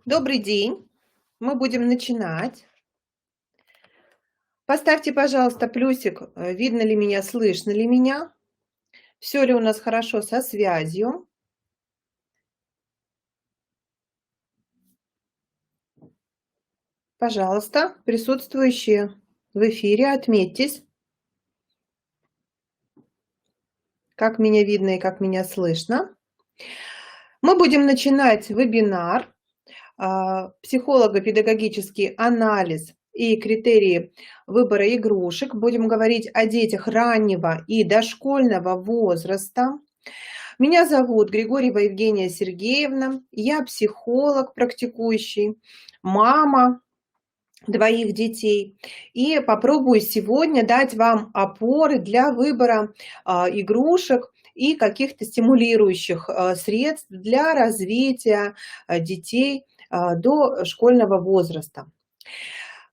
Добрый день. Мы будем начинать. Поставьте, пожалуйста, плюсик, видно ли меня, слышно ли меня, все ли у нас хорошо со связью. Пожалуйста, присутствующие в эфире, отметьтесь, как меня видно и как меня слышно. Мы будем начинать вебинар «Психолого-педагогический анализ и критерии выбора игрушек». Будем говорить о детях раннего и дошкольного возраста. Меня зовут Григорьева Евгения Сергеевна, я психолог практикующий, мама двоих детей. И попробую сегодня дать вам опоры для выбора игрушек и каких-то стимулирующих средств для развития детей до школьного возраста.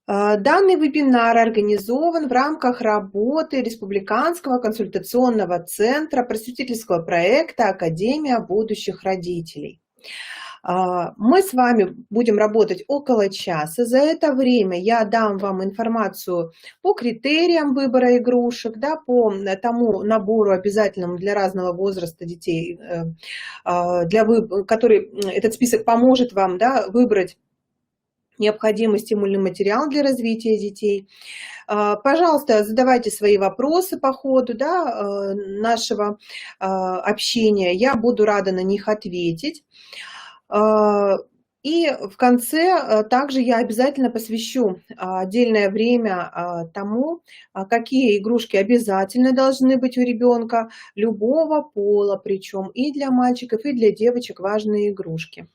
Данный вебинар организован в рамках работы Республиканского консультационного центра просветительского проекта «Академия будущих родителей». Мы с вами будем работать около часа. За это время я дам вам информацию по критериям выбора игрушек, да, по тому набору обязательному для разного возраста детей, который этот список поможет вам, да, выбрать необходимый стимульный материал для развития детей. Пожалуйста, задавайте свои вопросы по ходу, да, нашего общения. Я буду рада на них ответить. И в конце также я обязательно посвящу отдельное время тому, какие игрушки обязательно должны быть у ребенка, любого пола, причем и для мальчиков, и для девочек важные игрушки.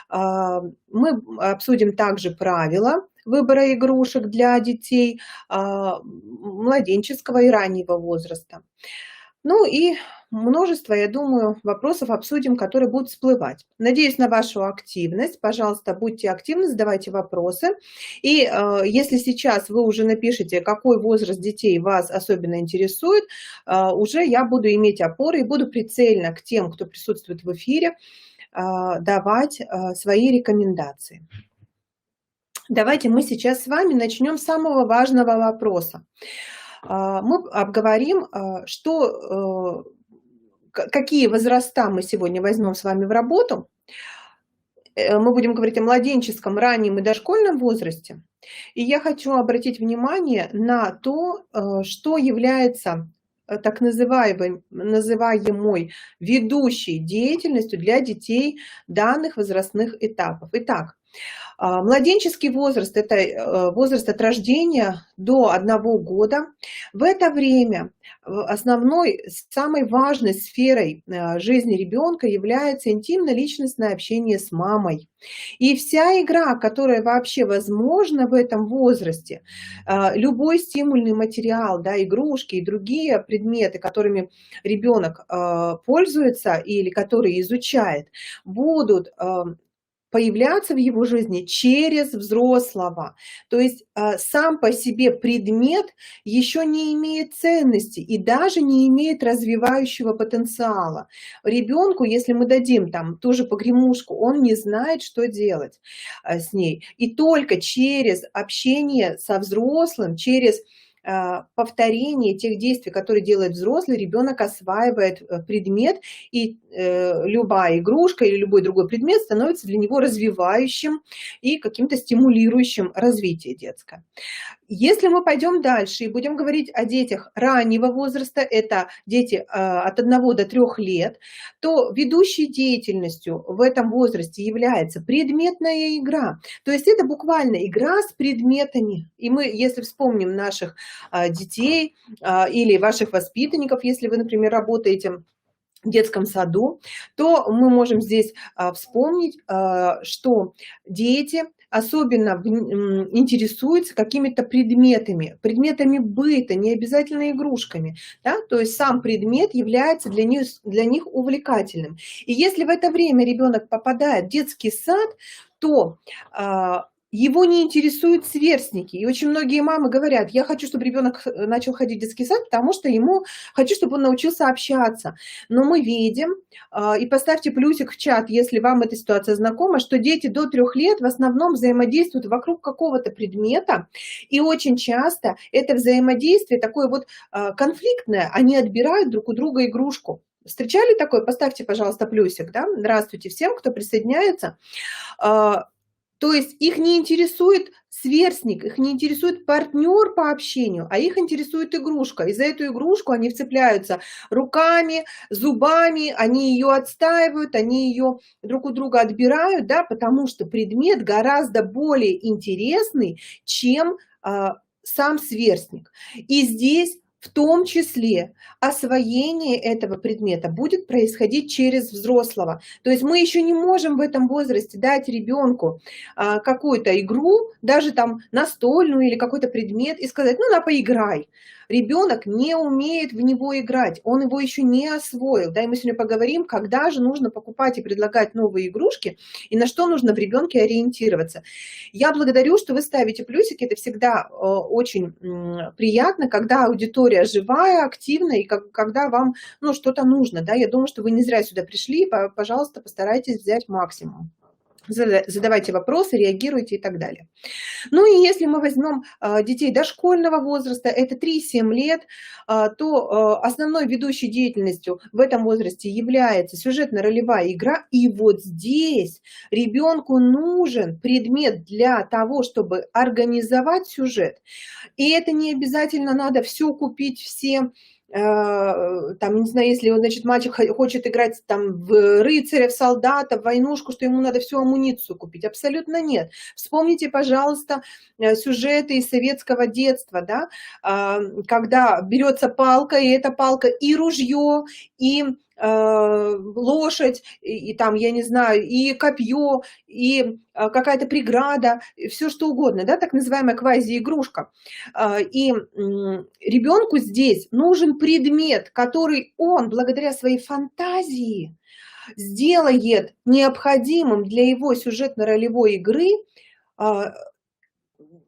Мы обсудим также правила выбора игрушек для детей младенческого и раннего возраста. Ну и множество, я думаю, вопросов обсудим, которые будут всплывать. Надеюсь на вашу активность. Пожалуйста, будьте активны, задавайте вопросы. И если сейчас вы уже напишите, какой возраст детей вас особенно интересует, уже я буду иметь опоры и буду прицельно к тем, кто присутствует в эфире, давать свои рекомендации. Давайте мы сейчас с вами начнем с самого важного вопроса. Мы обговорим, какие возраста мы сегодня возьмем с вами в работу. Мы будем говорить о младенческом, раннем и дошкольном возрасте. И я хочу обратить внимание на то, что является так называемой ведущей деятельностью для детей данных возрастных этапов. Итак, младенческий возраст – это возраст от рождения до 1 года. В это время основной, самой важной сферой жизни ребенка является интимно-личностное общение с мамой. И вся игра, которая вообще возможна в этом возрасте, любой стимульный материал, да, игрушки и другие предметы, которыми ребенок пользуется или которые изучает, будут появляться в его жизни через взрослого. То есть сам по себе предмет еще не имеет ценности и даже не имеет развивающего потенциала. Ребенку, если мы дадим там ту же погремушку, он не знает, что делать с ней. И только через общение со взрослым, через повторение тех действий, которые делает взрослый, ребенок осваивает предмет, и любая игрушка или любой другой предмет становится для него развивающим и каким-то стимулирующим развитие детское. Если мы пойдем дальше и будем говорить о детях раннего возраста, это дети от 1 до 3 лет, то ведущей деятельностью в этом возрасте является предметная игра. То есть это буквально игра с предметами. И мы, если вспомним наших детей или ваших воспитанников, если вы, например, работаете в детском саду, то мы можем здесь вспомнить, что дети особенно интересуются какими-то предметами быта, не обязательно игрушками. Да? То есть сам предмет является для них увлекательным. И если в это время ребенок попадает в детский сад, то его не интересуют сверстники. И очень многие мамы говорят: я хочу, чтобы ребенок начал ходить в детский сад, потому что хочу, чтобы он научился общаться. Но мы видим, и поставьте плюсик в чат, если вам эта ситуация знакома, что дети до 3 лет в основном взаимодействуют вокруг какого-то предмета, и очень часто это взаимодействие такое вот конфликтное, они отбирают друг у друга игрушку. Встречали такое? Поставьте, пожалуйста, плюсик, да? Здравствуйте всем, кто присоединяется. То есть их не интересует сверстник, их не интересует партнер по общению, а их интересует игрушка. И за эту игрушку они вцепляются руками, зубами, они ее отстаивают, они ее друг у друга отбирают, да, потому что предмет гораздо более интересный, чем сам сверстник. И здесь в том числе освоение этого предмета будет происходить через взрослого. То есть мы еще не можем в этом возрасте дать ребенку какую-то игру, даже там настольную или какой-то предмет, и сказать: ну, на, поиграй. Ребенок не умеет в него играть, он его еще не освоил. Да, и мы сегодня поговорим, когда же нужно покупать и предлагать новые игрушки, и на что нужно в ребенке ориентироваться. Я благодарю, что вы ставите плюсики, это всегда очень приятно, когда аудитория живая, активная, и когда вам что-то нужно. Да? Я думаю, что вы не зря сюда пришли, пожалуйста, постарайтесь взять максимум. Задавайте вопросы, реагируйте и так далее. Ну и если мы возьмем детей дошкольного возраста, это 3-7 лет, то основной ведущей деятельностью в этом возрасте является сюжетно-ролевая игра. И вот здесь ребенку нужен предмет для того, чтобы организовать сюжет. И это не обязательно надо все купить, все... там, не знаю, если, значит, мальчик хочет играть там в рыцаря, в солдата, в войнушку, что ему надо всю амуницию купить. Абсолютно нет. Вспомните, пожалуйста, сюжеты из советского детства, да, когда берется палка, и эта палка и ружье, и лошадь, и там, я не знаю, и копье, и какая-то преграда, все что угодно, да, так называемая квази-игрушка. И ребенку здесь нужен предмет, который он, благодаря своей фантазии, сделает необходимым для его сюжетно-ролевой игры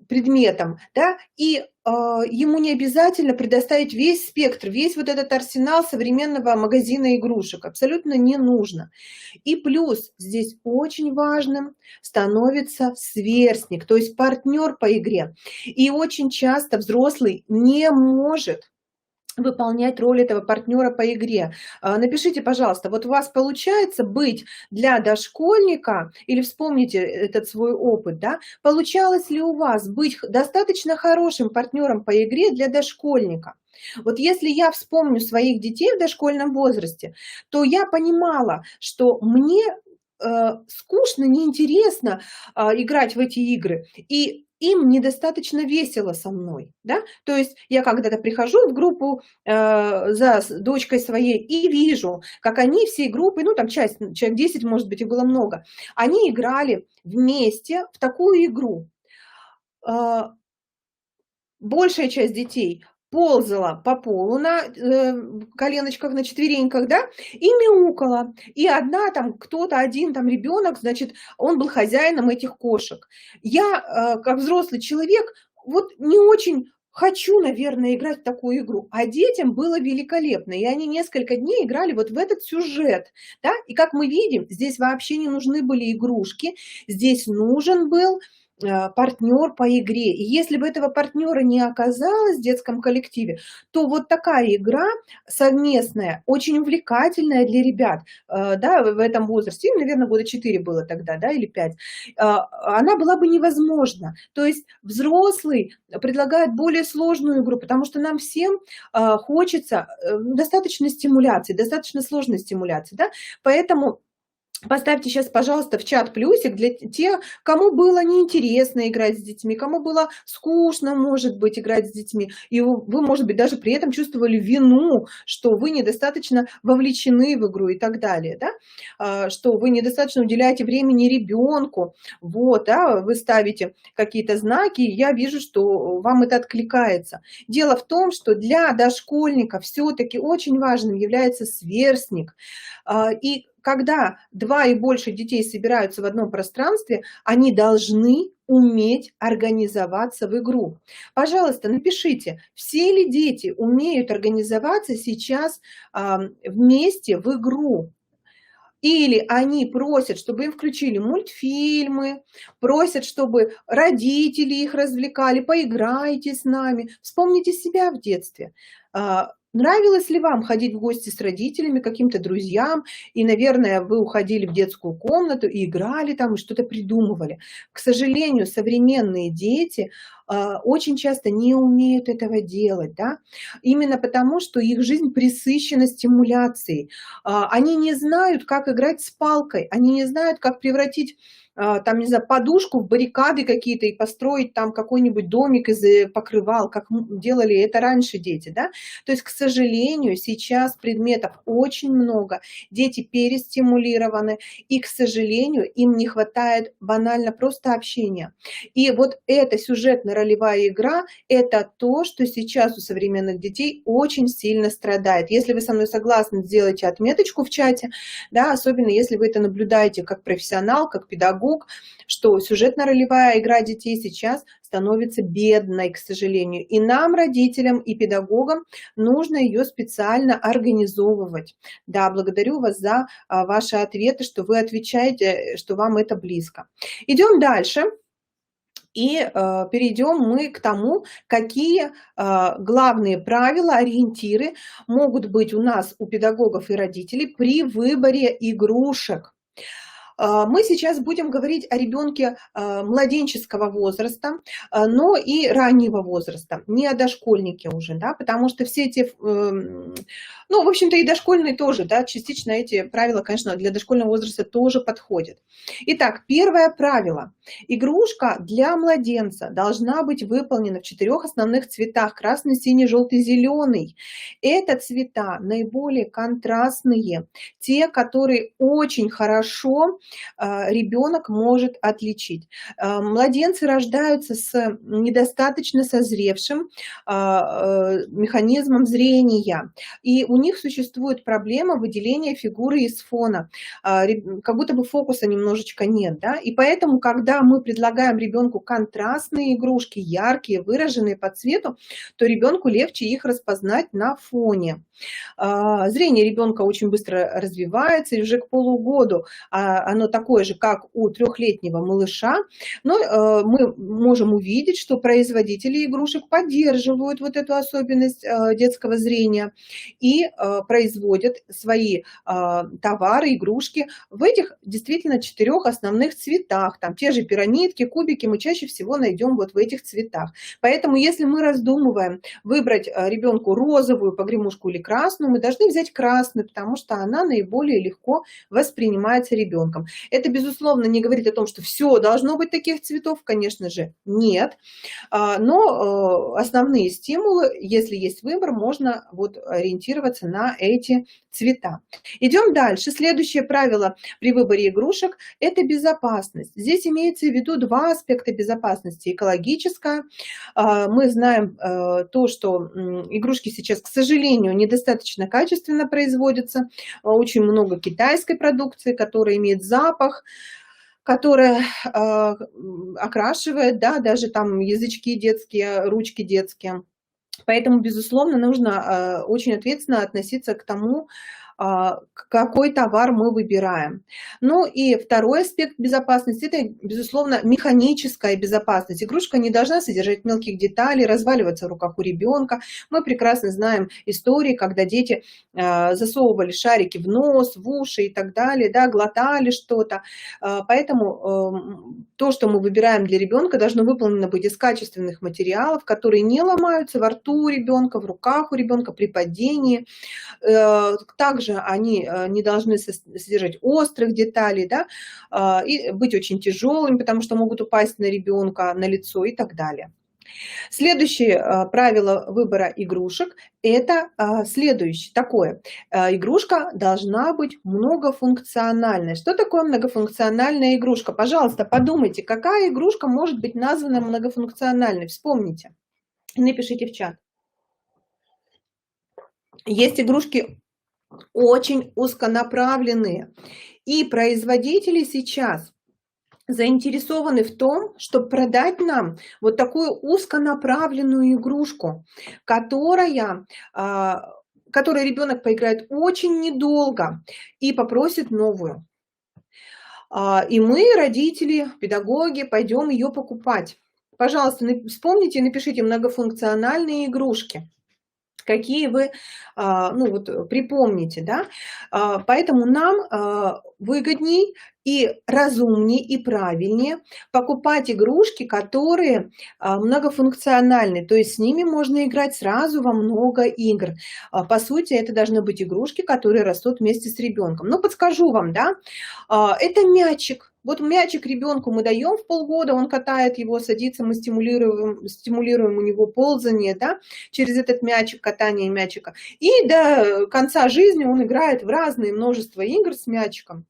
предметом, да, и ему не обязательно предоставить весь спектр, весь вот этот арсенал современного магазина игрушек, абсолютно не нужно. И плюс здесь очень важным становится сверстник, то есть партнер по игре. И очень часто взрослый не может выполнять роль этого партнера по игре. Напишите, пожалуйста, вот у вас получается быть для дошкольника, или вспомните этот свой опыт, да, получалось ли у вас быть достаточно хорошим партнером по игре для дошкольника? Вот если я вспомню своих детей в дошкольном возрасте, то я понимала, что мне скучно, неинтересно играть в эти игры, и им недостаточно весело со мной, да, то есть я когда-то прихожу в группу за дочкой своей и вижу, как они всей группой, ну там человек 10, может быть, их было много, они играли вместе в такую игру. Большая часть детей ползала по полу на коленочках, на четвереньках, да, и мяукала. И кто-то один там ребенок, значит, он был хозяином этих кошек. Я, как взрослый человек, вот не очень хочу, наверное, играть в такую игру. А детям было великолепно. И они несколько дней играли вот в этот сюжет. Да? И как мы видим, здесь вообще не нужны были игрушки. Здесь нужен был партнер по игре. И если бы этого партнера не оказалось в детском коллективе, то вот такая игра совместная, очень увлекательная для ребят, да, в этом возрасте, им, наверное, года 4 было тогда, да, или 5, она была бы невозможна. То есть взрослый предлагает более сложную игру, потому что нам всем хочется достаточно стимуляции, достаточно сложной стимуляции, да, поэтому поставьте сейчас, пожалуйста, в чат плюсик для тех, кому было неинтересно играть с детьми, кому было скучно, может быть, играть с детьми. И вы, может быть, даже при этом чувствовали вину, что вы недостаточно вовлечены в игру и так далее, да? Что вы недостаточно уделяете времени ребенку. Вот, да? Вы ставите какие-то знаки, и я вижу, что вам это откликается. Дело в том, что для дошкольника все-таки очень важным является сверстник. И когда 2 и больше детей собираются в одном пространстве, они должны уметь организоваться в игру. Пожалуйста, напишите, все ли дети умеют организоваться сейчас вместе в игру? Или они просят, чтобы им включили мультфильмы, просят, чтобы родители их развлекали, поиграйте с нами, вспомните себя в детстве. Нравилось ли вам ходить в гости с родителями, каким-то друзьям, и, наверное, вы уходили в детскую комнату и играли там, и что-то придумывали. К сожалению, современные дети очень часто не умеют этого делать, да? Именно потому, что их жизнь пресыщена стимуляцией. Они не знают, как играть с палкой, они не знают, как превратить там, не знаю, подушку в баррикады какие-то и построить там какой-нибудь домик из покрывал, как делали это раньше дети, да? То есть, к сожалению, сейчас предметов очень много, дети перестимулированы, и, к сожалению, им не хватает банально просто общения. И вот эта сюжетно-ролевая игра – это то, что сейчас у современных детей очень сильно страдает. Если вы со мной согласны, сделайте отметочку в чате, да, особенно если вы это наблюдаете как профессионал, как педагог, что сюжетно-ролевая игра детей сейчас становится бедной, к сожалению. И нам, родителям и педагогам, нужно ее специально организовывать. Да, благодарю вас за ваши ответы, что вы отвечаете, что вам это близко. Идем дальше. И перейдем мы к тому, какие главные правила, ориентиры могут быть у нас, у педагогов и родителей при выборе игрушек. Мы сейчас будем говорить о ребенке младенческого возраста, но и раннего возраста, не о дошкольнике уже, да, потому что все эти, ну, в общем-то, и дошкольные тоже, да, частично эти правила, конечно, для дошкольного возраста тоже подходят. Итак, первое правило. Игрушка для младенца должна быть выполнена в 4 основных цветах: красный, синий, желтый, зеленый. Это цвета наиболее контрастные, те, которые очень хорошо ребенок может отличить. Младенцы рождаются с недостаточно созревшим механизмом зрения, и у них существует проблема выделения фигуры из фона, как будто бы фокуса немножечко нет, да? И поэтому, когда мы предлагаем ребенку контрастные игрушки, яркие, выраженные по цвету, то ребенку легче их распознать на фоне. Зрение ребенка очень быстро развивается, и уже к полугоду оно такое же, как у 3-летнего малыша, но мы можем увидеть, что производители игрушек поддерживают вот эту особенность детского зрения и производят свои товары, игрушки в этих действительно 4 основных цветах. Там те же пирамидки, кубики мы чаще всего найдем вот в этих цветах. Поэтому если мы раздумываем выбрать ребенку розовую погремушку или красную, мы должны взять красную, потому что она наиболее легко воспринимается ребенком. Это, безусловно, не говорит о том, что все должно быть таких цветов, конечно же, нет. Но основные стимулы, если есть выбор, можно вот ориентироваться на эти цвета. Идем дальше. Следующее правило при выборе игрушек – это безопасность. Здесь имеется в виду 2 аспекта безопасности. Экологическая. Мы знаем то, что игрушки сейчас, к сожалению, недостаточно качественно производятся. Очень много китайской продукции, которая имеет запах, которая окрашивает, да, даже там язычки детские, ручки детские. Поэтому, безусловно, нужно очень ответственно относиться к тому, какой товар мы выбираем. Ну и второй аспект безопасности – это, безусловно, механическая безопасность. Игрушка не должна содержать мелких деталей, разваливаться в руках у ребенка. Мы прекрасно знаем истории, когда дети засовывали шарики в нос, в уши и так далее, да, глотали что-то. Поэтому то, что мы выбираем для ребенка, должно выполнено быть из качественных материалов, которые не ломаются во рту у ребенка, в руках у ребенка при падении. Также они не должны содержать острых деталей, да, и быть очень тяжелыми, потому что могут упасть на ребенка, на лицо и так далее. Следующее правило выбора игрушек – это следующее такое. Игрушка должна быть многофункциональной. Что такое многофункциональная игрушка? Пожалуйста, подумайте, какая игрушка может быть названа многофункциональной? Вспомните и напишите в чат. Есть игрушки очень узконаправленные. И производители сейчас заинтересованы в том, чтобы продать нам вот такую узконаправленную игрушку, которая, которой ребенок поиграет очень недолго и попросит новую. И мы, родители, педагоги, пойдем ее покупать. Пожалуйста, вспомните и напишите многофункциональные игрушки. Какие вы, ну вот, припомните, да. Поэтому нам выгодней и разумнее, и правильнее покупать игрушки, которые многофункциональны, то есть с ними можно играть сразу во много игр. По сути, это должны быть игрушки, которые растут вместе с ребенком. Ну, подскажу вам, да, это мячик. Вот мячик ребенку мы даем в полгода, он катает его, садится, мы стимулируем у него ползание, да, через этот мячик, катание мячика. И до конца жизни он играет в разные множество игр с мячиком.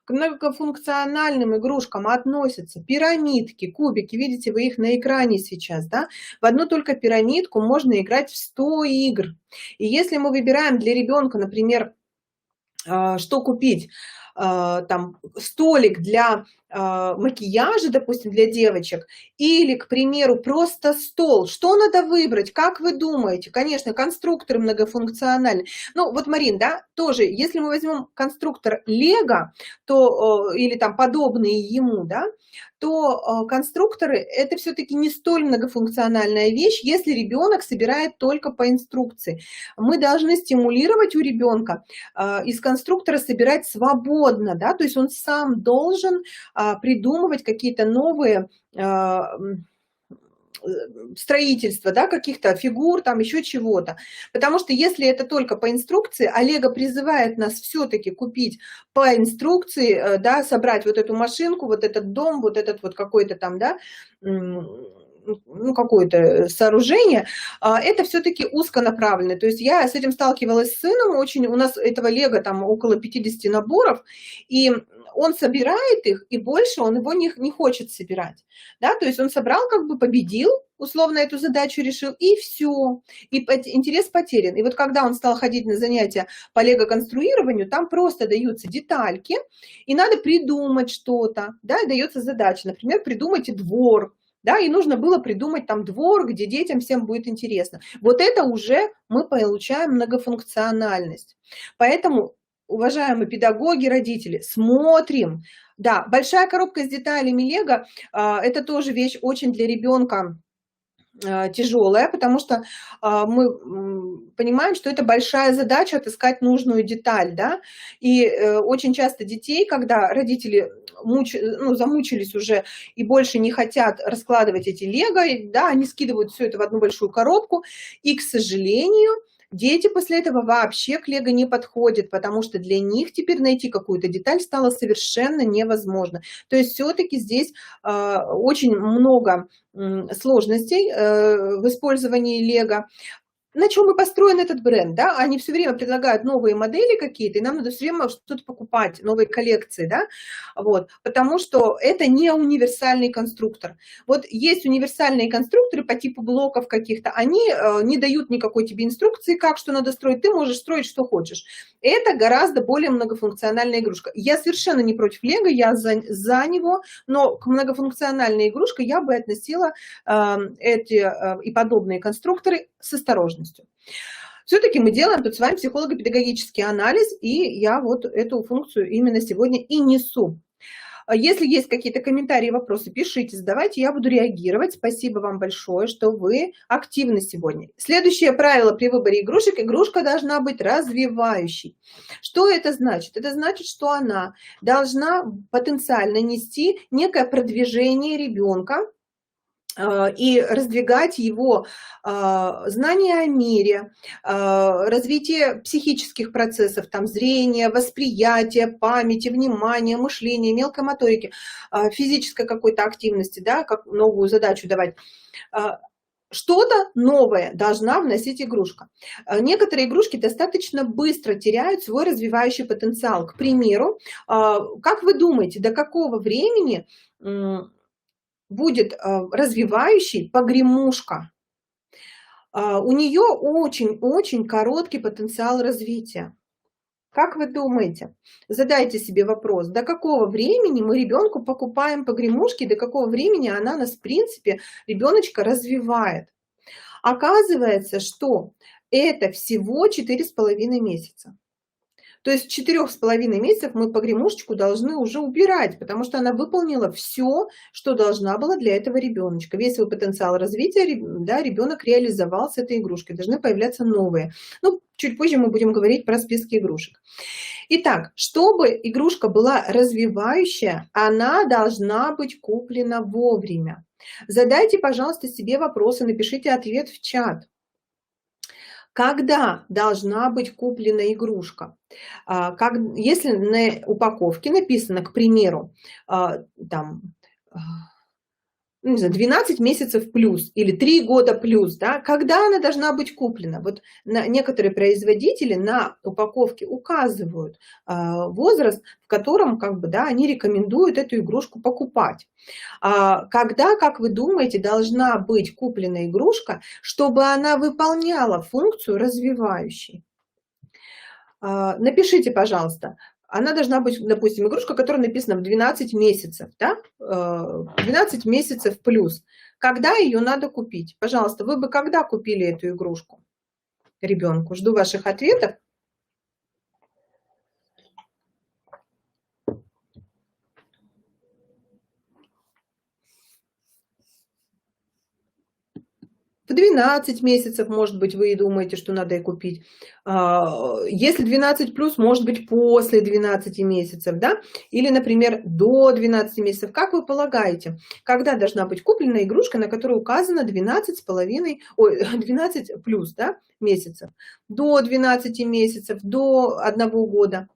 К многофункциональным игрушкам относятся пирамидки, кубики. Видите, вы их на экране сейчас, да? В одну только пирамидку можно играть в 100 игр. И если мы выбираем для ребенка, например, что купить, там столик для макияжа, допустим, для девочек, или, к примеру, просто стол. Что надо выбрать? Как вы думаете? Конечно, конструкторы многофункциональные. Ну, вот, Марин, да, тоже, если мы возьмем конструктор Лего, то, или там подобные ему, да, то конструкторы – это все-таки не столь многофункциональная вещь, если ребенок собирает только по инструкции. Мы должны стимулировать у ребенка из конструктора собирать свободно, да, то есть он сам должен придумывать какие-то новые строительства, да, каких-то фигур, там еще чего-то. Потому что если это только по инструкции, а Лего призывает нас все-таки купить по инструкции, да, собрать вот эту машинку, вот этот дом, вот этот вот какой-то там, да, ну, какое-то сооружение, это все-таки узконаправленное. То есть я с этим сталкивалась с сыном, очень, у нас этого Лего там около 50 наборов, и он собирает их, и больше он его не хочет собирать. Да? То есть он собрал, как бы победил, условно эту задачу решил, и все. И интерес потерян. И вот когда он стал ходить на занятия по лего-конструированию, там просто даются детальки, и надо придумать что-то, да, и дается задача, например, придумайте двор, да, и нужно было придумать там двор, где детям всем будет интересно. Вот это уже мы получаем многофункциональность. Поэтому, уважаемые педагоги, родители, смотрим. Да, большая коробка с деталями Лего – это тоже вещь очень для ребенка тяжелая, потому что мы понимаем, что это большая задача отыскать нужную деталь, да, и очень часто детей, когда родители замучились уже и больше не хотят раскладывать эти лего, да, они скидывают все это в одну большую коробку, и, к сожалению, дети после этого вообще к лего не подходят, потому что для них теперь найти какую-то деталь стало совершенно невозможно. То есть все-таки здесь очень много сложностей в использовании лего. На чем и построен этот бренд, да? Они все время предлагают новые модели какие-то, и нам надо все время что-то покупать, новые коллекции, да? Вот, потому что это не универсальный конструктор. Вот есть универсальные конструкторы по типу блоков каких-то, они не дают никакой тебе инструкции, как что надо строить, ты можешь строить, что хочешь. Это гораздо более многофункциональная игрушка. Я совершенно не против Лего, я за него, но к многофункциональной игрушке я бы относила эти и подобные конструкторы с осторожностью. Все-таки мы делаем тут с вами психолого-педагогический анализ, и я вот эту функцию именно сегодня и несу. Если есть какие-то комментарии, вопросы, пишите, задавайте, я буду реагировать. Спасибо вам большое, что вы активны сегодня. Следующее правило при выборе игрушек: игрушка должна быть развивающей. Что это значит? Это значит, что она должна потенциально нести некое продвижение ребенка и раздвигать его знания о мире, развитие психических процессов, там, зрения, восприятия, памяти, внимания, мышления, мелкой моторики, физической какой-то активности, да, как новую задачу давать. Что-то новое должна вносить игрушка. Некоторые игрушки достаточно быстро теряют свой развивающий потенциал. К примеру, как вы думаете, до какого времени будет развивающей погремушка? У нее очень-очень короткий потенциал развития. Как вы думаете? Задайте себе вопрос, до какого времени мы ребенку покупаем погремушки, до какого времени она нас, в принципе, ребеночка развивает. Оказывается, что это всего 4,5 месяца. То есть 4,5 месяцев мы погремушечку должны уже убирать, потому что она выполнила все, что должна была для этого ребеночка. Весь свой потенциал развития, да, ребенок реализовал с этой игрушкой. Должны появляться новые. Ну, чуть позже мы будем говорить про списки игрушек. Итак, чтобы игрушка была развивающая, она должна быть куплена вовремя. Задайте, пожалуйста, себе вопросы, напишите ответ в чат. Когда должна быть куплена игрушка? Если на упаковке написано, к примеру, там, ну, не знаю, 12 месяцев плюс или 3 года плюс, да, когда она должна быть куплена? Вот некоторые производители на упаковке указывают возраст, в котором как бы, да, они рекомендуют эту игрушку покупать. Когда, как вы думаете, должна быть куплена игрушка, чтобы она выполняла функцию развивающей? Напишите, пожалуйста. Она должна быть, допустим, игрушка, которая написана в 12 месяцев, да? 12 месяцев плюс. Когда ее надо купить? Пожалуйста, вы бы когда купили эту игрушку ребенку? Жду ваших ответов. В 12 месяцев, может быть, вы и думаете, что надо и купить. Если 12 плюс, может быть, после 12 месяцев, да? Или, например, до 12 месяцев. Как вы полагаете, когда должна быть куплена игрушка, на которой указано 12 плюс, да, месяцев? До 12 месяцев, до 1 года.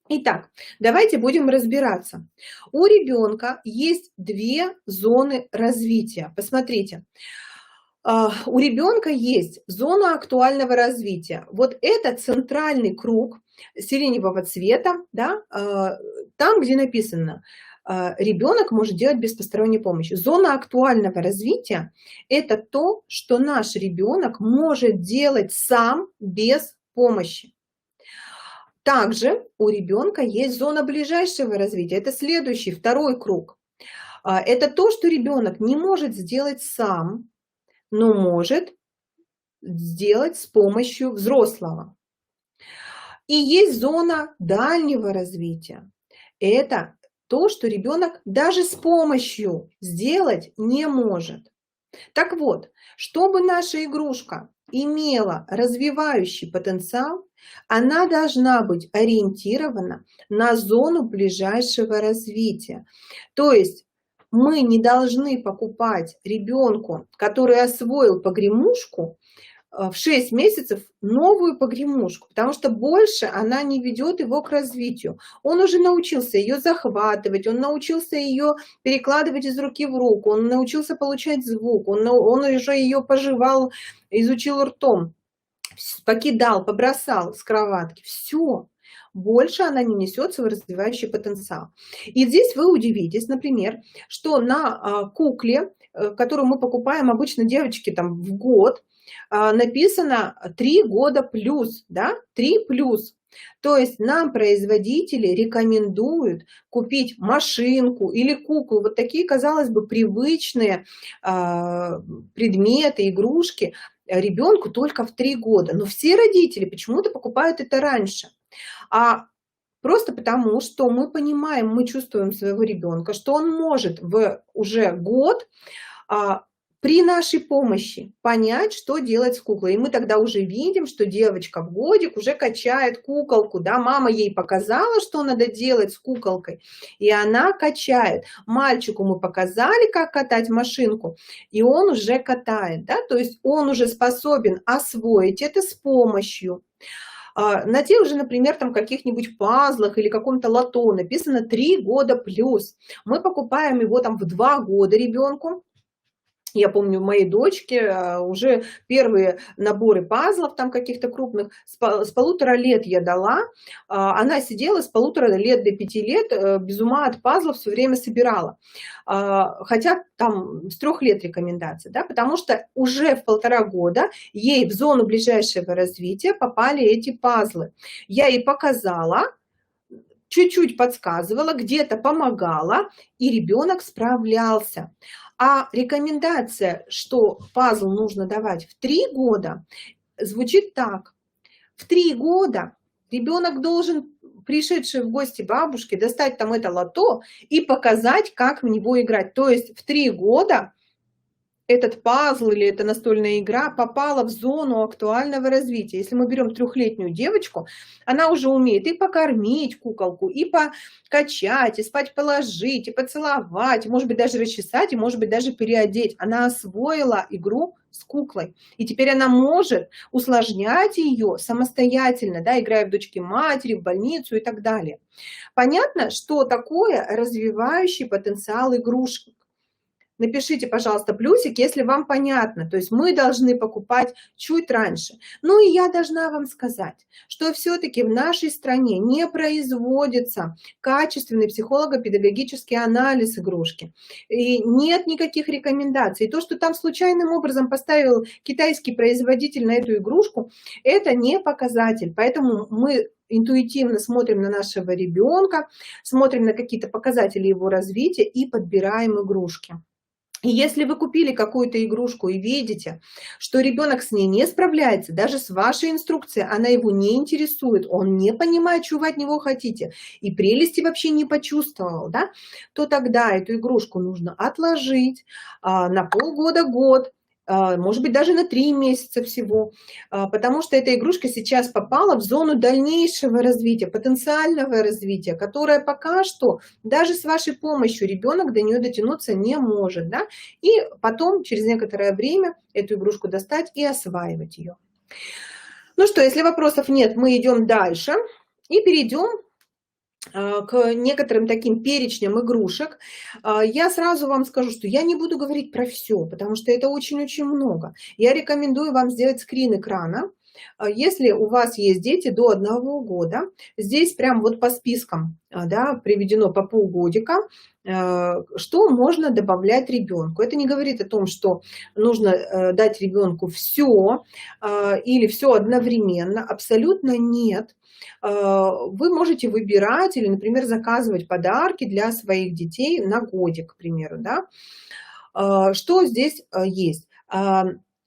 Итак, давайте будем разбираться. У ребенка есть 2 зоны развития. Посмотрите. У ребенка есть зона актуального развития. Вот это центральный круг сиреневого цвета, да, там, где написано, ребенок может делать без посторонней помощи. Зона актуального развития – это то, что наш ребенок может делать сам без помощи. Также у ребенка есть зона ближайшего развития. Это следующий, второй круг. Это то, что ребенок не может сделать сам, но может сделать с помощью взрослого. И есть зона дальнего развития. Это то, что ребенок даже с помощью сделать не может. Так вот, чтобы наша игрушка имела развивающий потенциал, она должна быть ориентирована на зону ближайшего развития. То есть мы не должны покупать ребенку, который освоил погремушку, в 6 месяцев новую погремушку, потому что больше она не ведет его к развитию. Он уже научился ее захватывать, он научился ее перекладывать из руки в руку, он научился получать звук, он уже ее пожевал, изучил ртом, покидал, побросал с кроватки. Все. Больше она не несет свой развивающий потенциал. И здесь вы удивитесь, например, что на кукле, которую мы покупаем обычно девочки там в год, написано 3 года плюс, да, 3 плюс. То есть нам производители рекомендуют купить машинку или куклу, вот такие, казалось бы, привычные предметы, игрушки ребенку только в 3 года. Но все родители почему-то покупают это раньше. Просто потому, что мы понимаем, мы чувствуем своего ребенка, что он может в уже год при нашей помощи понять, что делать с куклой. И мы тогда уже видим, что девочка в годик уже качает куколку, да, мама ей показала, что надо делать с куколкой, и она качает. Мальчику мы показали, как катать машинку, и он уже катает, да, то есть он уже способен освоить это с помощью. На тех же, например, там каких-нибудь пазлах или каком-то лото написано 3 года плюс. Мы покупаем его там в 2 года ребенку. Я помню, у моей дочки уже первые наборы пазлов там каких-то крупных с 1,5 лет я дала. Она сидела с 1,5 лет до 5 лет, без ума от пазлов все время собирала. Хотя там с 3 лет рекомендация, да, потому что уже в 1,5 года ей в зону ближайшего развития попали эти пазлы. Я ей показала, чуть-чуть подсказывала, где-то помогала, и ребенок справлялся. А рекомендация, что пазл нужно давать в 3 года, звучит так. В 3 года ребенок должен, пришедший в гости бабушке, достать там это лото и показать, как в него играть. То есть в 3 года этот пазл или эта настольная игра попала в зону актуального развития. Если мы берем 3-летнюю девочку, она уже умеет и покормить куколку, и покачать, и спать положить, и поцеловать, может быть, даже расчесать, и, может быть, даже переодеть. Она освоила игру с куклой. И теперь она может усложнять ее самостоятельно, да, играя в дочки матери, в больницу и так далее. Понятно, что такое развивающий потенциал игрушек? Напишите, пожалуйста, плюсик, если вам понятно. То есть мы должны покупать чуть раньше. Ну и я должна вам сказать, что все-таки в нашей стране не производится качественный психолого-педагогический анализ игрушки. И нет никаких рекомендаций. И то, что там случайным образом поставил китайский производитель на эту игрушку, это не показатель. Поэтому мы интуитивно смотрим на нашего ребенка, смотрим на какие-то показатели его развития и подбираем игрушки. И если вы купили какую-то игрушку и видите, что ребенок с ней не справляется, даже с вашей инструкцией, она его не интересует, он не понимает, что вы от него хотите, и прелести вообще не почувствовал, да, то тогда эту игрушку нужно отложить на полгода-год, может быть, даже на 3 месяца всего, потому что эта игрушка сейчас попала в зону дальнейшего развития, потенциального развития, которая пока что даже с вашей помощью ребенок до нее дотянуться не может, да? И потом, через некоторое время, эту игрушку достать и осваивать ее. Ну что, если вопросов нет, мы идем дальше и перейдем к некоторым таким перечням игрушек. Я сразу вам скажу, что я не буду говорить про все, потому что это очень-очень много. Я рекомендую вам сделать скрин экрана. Если у вас есть дети до 1 года, здесь прям вот по спискам, да, приведено по полгодика, что можно добавлять ребенку. Это не говорит о том, что нужно дать ребенку все или все одновременно. Абсолютно нет. Вы можете выбирать или, например, заказывать подарки для своих детей на годик, к примеру. Да? Что здесь есть?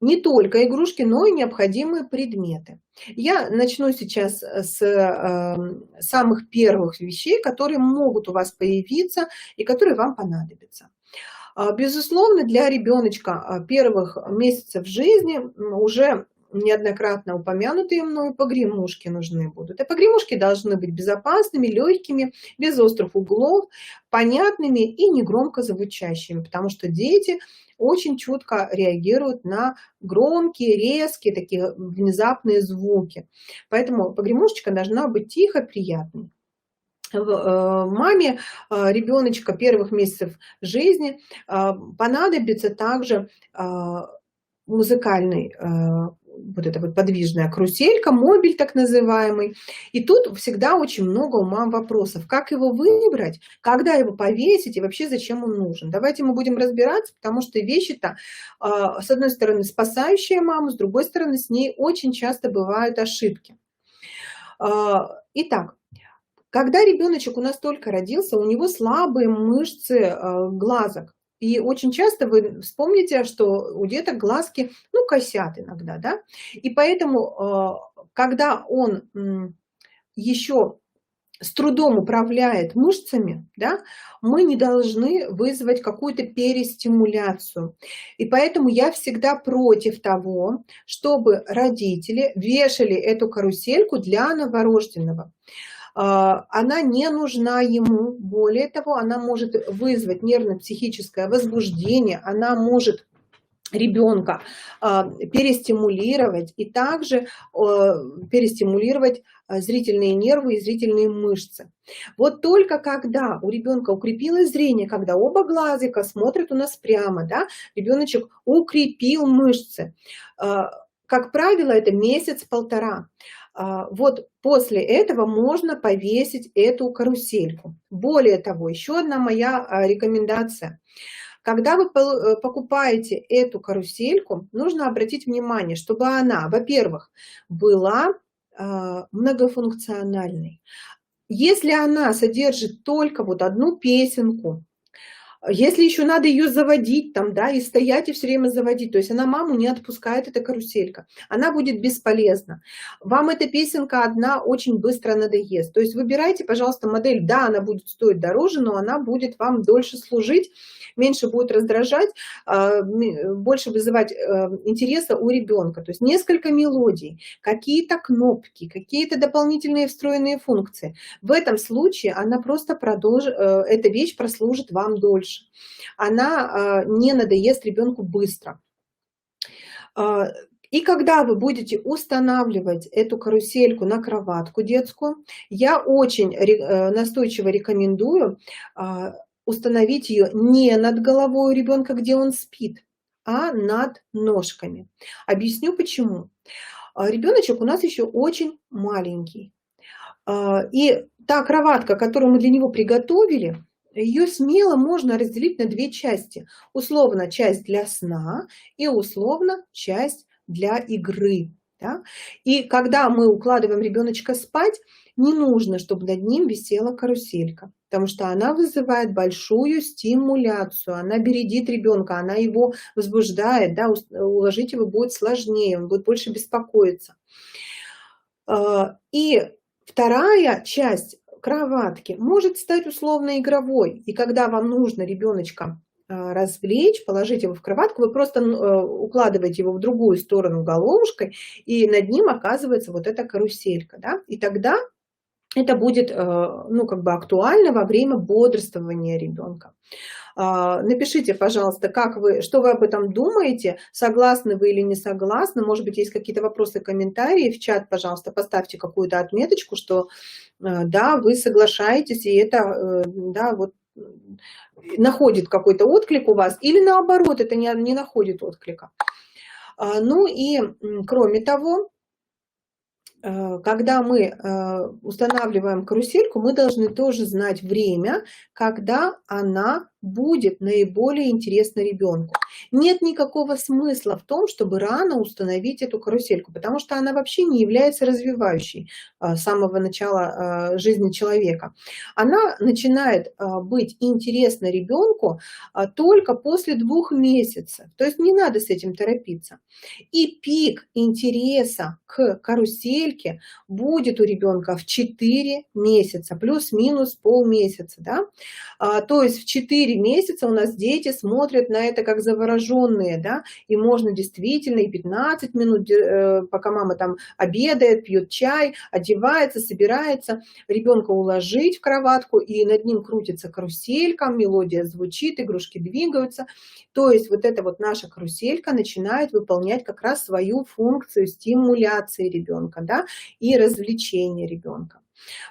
Не только игрушки, но и необходимые предметы. Я начну сейчас с самых первых вещей, которые могут у вас появиться и которые вам понадобятся. Безусловно, для ребеночка первых месяцев жизни уже неоднократно упомянутые мной погремушки нужны будут. И погремушки должны быть безопасными, легкими, без острых углов, понятными и негромко звучащими, потому что дети очень чутко реагируют на громкие, резкие, такие внезапные звуки. Поэтому погремушечка должна быть тихо, приятной. Маме ребеночка первых месяцев жизни понадобится также музыкальный, вот эта вот подвижная каруселька, мобиль так называемый. И тут всегда очень много у мам вопросов. Как его выбрать, когда его повесить и вообще зачем он нужен? Давайте мы будем разбираться, потому что вещи-то, с одной стороны, спасающие маму, с другой стороны, с ней очень часто бывают ошибки. Итак, когда ребеночек у нас только родился, у него слабые мышцы глазок. И очень часто вы вспомните, что у деток глазки, ну, косят иногда, да? И поэтому, когда он еще с трудом управляет мышцами, да, мы не должны вызвать какую-то перестимуляцию. И поэтому я всегда против того, чтобы родители вешали эту карусельку для новорожденного. Она не нужна ему, более того, она может вызвать нервно-психическое возбуждение, она может ребенка перестимулировать и также перестимулировать зрительные нервы и зрительные мышцы. Вот только когда у ребенка укрепилось зрение, когда оба глазика смотрят у нас прямо, да, ребеночек укрепил мышцы, как правило, это месяц-полтора. Вот после этого можно повесить эту карусельку. Более того, еще одна моя рекомендация. Когда вы покупаете эту карусельку, нужно обратить внимание, чтобы она, во-первых, была многофункциональной. Если она содержит только вот одну песенку, если еще надо ее заводить там, да, и стоять и все время заводить, то есть она маму не отпускает, эта каруселька, она будет бесполезна. Вам эта песенка одна очень быстро надоест. То есть выбирайте, пожалуйста, модель, да, она будет стоить дороже, но она будет вам дольше служить, меньше будет раздражать, больше вызывать интереса у ребенка. То есть несколько мелодий, какие-то кнопки, какие-то дополнительные встроенные функции. В этом случае она просто продолжит, эта вещь прослужит вам дольше. Она не надоест ребенку быстро. И когда вы будете устанавливать эту карусельку на кроватку детскую, я очень настойчиво рекомендую установить ее не над головой у ребенка, где он спит, а над ножками. Объясню почему. Ребеночек у нас еще очень маленький. И та кроватка, которую мы для него приготовили, ее смело можно разделить на две части. Условно часть для сна и условно часть для игры. Да? И когда мы укладываем ребеночка спать, не нужно, чтобы над ним висела каруселька, потому что она вызывает большую стимуляцию, она бередит ребенка, она его возбуждает, да? Уложить его будет сложнее, он будет больше беспокоиться. И вторая часть кроватки может стать условно игровой. И когда вам нужно ребеночка развлечь, положить его в кроватку, вы просто укладываете его в другую сторону головушкой, и над ним оказывается вот эта каруселька. Да? И тогда это будет актуально во время бодрствования ребенка. Напишите, пожалуйста, что вы об этом думаете, согласны вы или не согласны, может быть, есть какие-то вопросы, комментарии, в чат, пожалуйста, поставьте какую-то отметочку, что да, вы соглашаетесь, и это, да, вот, находит какой-то отклик у вас, или наоборот, это не находит отклика. Ну и кроме того, когда мы устанавливаем карусельку, мы должны тоже знать время, когда она будет наиболее интересна ребенку. Нет никакого смысла в том, чтобы рано установить эту карусельку, потому что она вообще не является развивающей с самого начала жизни человека. Она начинает быть интересна ребенку только после 2 месяцев. То есть не надо с этим торопиться. И пик интереса к карусельке будет у ребенка в 4 месяца, плюс-минус полмесяца. Да? То есть в 4 месяца у нас дети смотрят на это как завороженные, да, и можно действительно и 15 минут, пока мама там обедает, пьет чай, одевается, собирается, ребенка уложить в кроватку, и над ним крутится каруселька, мелодия звучит, игрушки двигаются. То есть вот эта вот наша каруселька начинает выполнять как раз свою функцию стимуляции ребенка, да, и развлечения ребенка.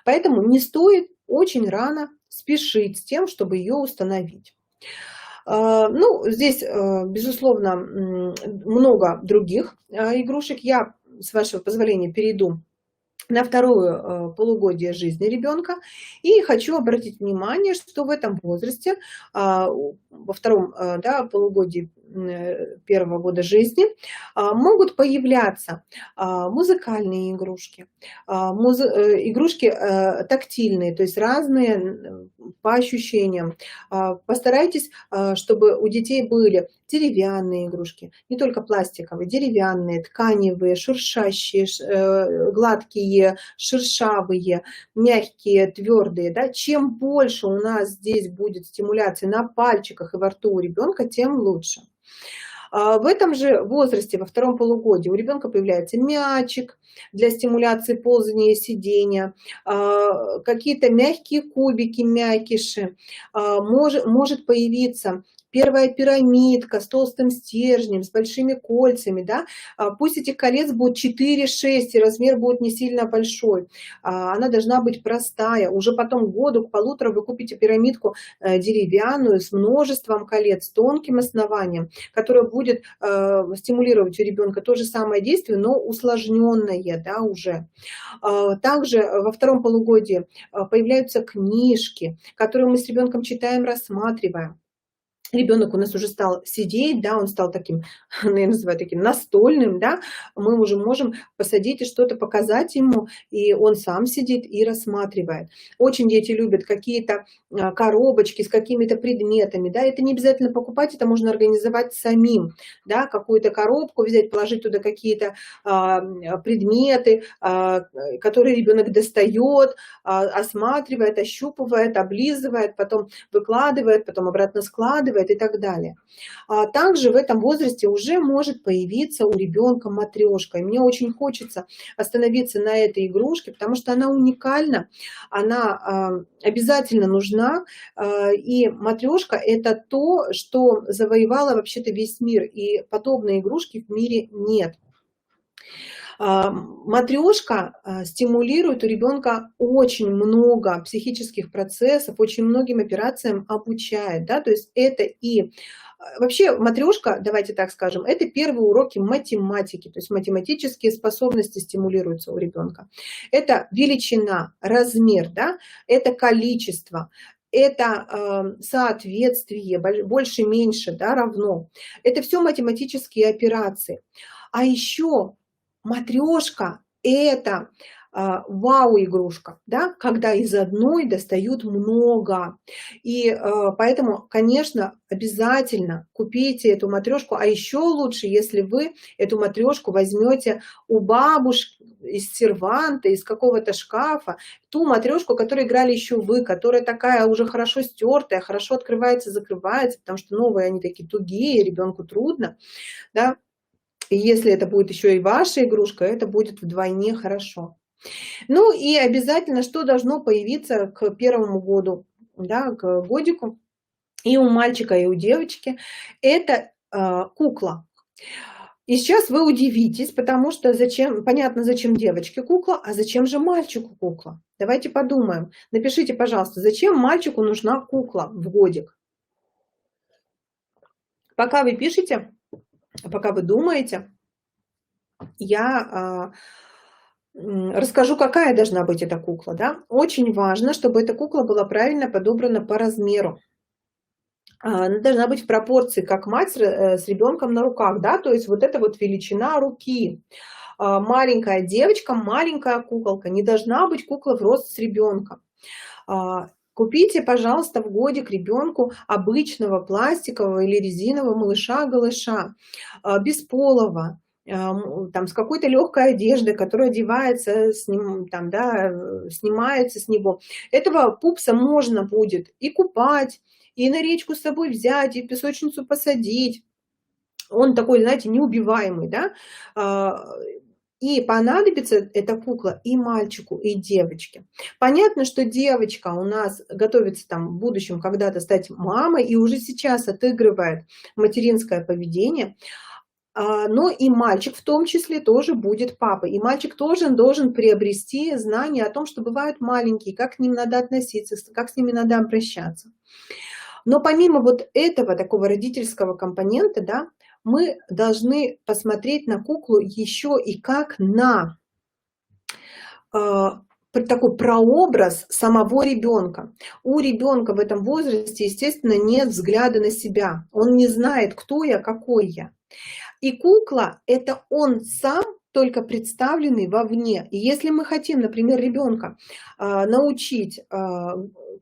Поэтому не стоит очень рано спешить с тем, чтобы ее установить. Ну, здесь, безусловно, много других игрушек. Я, с вашего позволения, перейду на второе полугодие жизни ребенка. И хочу обратить внимание, что в этом возрасте, во втором полугодии первого года жизни, могут появляться музыкальные игрушки, игрушки тактильные, то есть разные по ощущениям. Постарайтесь, чтобы у детей были деревянные игрушки, не только пластиковые, деревянные, тканевые, шуршащие, гладкие, шершавые, мягкие, твердые. Да? Чем больше у нас здесь будет стимуляции на пальчиках и во рту у ребенка, тем лучше. В этом же возрасте, во втором полугодии, у ребенка появляется мячик для стимуляции ползания и сидения, какие-то мягкие кубики, мякиши, может появиться первая пирамидка с толстым стержнем, с большими кольцами, да, пусть этих колец будет 4-6, и размер будет не сильно большой, она должна быть простая, уже потом к году, к полутора вы купите пирамидку деревянную с множеством колец, с тонким основанием, которая будет стимулировать у ребенка то же самое действие, но усложненное, да, уже. Также во втором полугодии появляются книжки, которые мы с ребенком читаем, рассматриваем. Ребенок у нас уже стал сидеть, да, он стал таким, я называю таким настольным, да, мы уже можем посадить и что-то показать ему, и он сам сидит и рассматривает. Очень дети любят какие-то коробочки с какими-то предметами, да, это не обязательно покупать, это можно организовать самим, да, какую-то коробку взять, положить туда какие-то предметы, которые ребенок достает, осматривает, ощупывает, облизывает, потом выкладывает, потом обратно складывает и так далее. Также в этом возрасте уже может появиться у ребенка матрешка. И мне очень хочется остановиться на этой игрушке, потому что она уникальна, она обязательно нужна. И матрешка — это то, что завоевало вообще-то весь мир. И подобной игрушки в мире нет. Матрешка стимулирует у ребенка очень много психических процессов, очень многим операциям обучает, да, то есть это и вообще матрешка, давайте так скажем, это первые уроки математики, то есть математические способности стимулируются у ребенка. Это величина, размер, да, это количество, это соответствие, больше-меньше, да, равно. Это все математические операции. А еще матрешка — это вау-игрушка, да, когда из одной достают много. И поэтому, конечно, обязательно купите эту матрешку, а еще лучше, если вы эту матрешку возьмете у бабушки из серванта, из какого-то шкафа, ту матрешку, которой играли еще вы, которая такая уже хорошо стертая, хорошо открывается, закрывается, потому что новые они такие тугие, ребенку трудно, да. И если это будет еще и ваша игрушка, это будет вдвойне хорошо. Ну и обязательно, что должно появиться к первому году, да, к годику, и у мальчика, и у девочки, это кукла. И сейчас вы удивитесь, потому что понятно, зачем девочке кукла, а зачем же мальчику кукла? Давайте подумаем. Напишите, пожалуйста, зачем мальчику нужна кукла в годик? Пока вы пишете, пока вы думаете, я расскажу, какая должна быть эта кукла. Да? Очень важно, чтобы эта кукла была правильно подобрана по размеру. Она должна быть в пропорции, как мать с ребенком на руках. Да? То есть вот это вот величина руки. Маленькая девочка, маленькая куколка. Не должна быть кукла в рост с ребенком. Купите, пожалуйста, в годик ребенку обычного пластикового или резинового малыша-голыша, бесполого, там, с какой-то легкой одеждой, которая одевается с ним, там, да, снимается с него. Этого пупса можно будет и купать, и на речку с собой взять, и в песочницу посадить. Он такой, знаете, неубиваемый, да. И понадобится эта кукла и мальчику, и девочке. Понятно, что девочка у нас готовится там в будущем когда-то стать мамой и уже сейчас отыгрывает материнское поведение. Но и мальчик в том числе тоже будет папой. И мальчик тоже должен приобрести знания о том, что бывают маленькие, как к ним надо относиться, как с ними надо обращаться. Но помимо вот этого такого родительского компонента, да, мы должны посмотреть на куклу еще и как на такой прообраз самого ребенка. У ребенка в этом возрасте, естественно, нет взгляда на себя. Он не знает, кто я, какой я. И кукла – это он сам, только представленный вовне. И если мы хотим, например, ребенка научить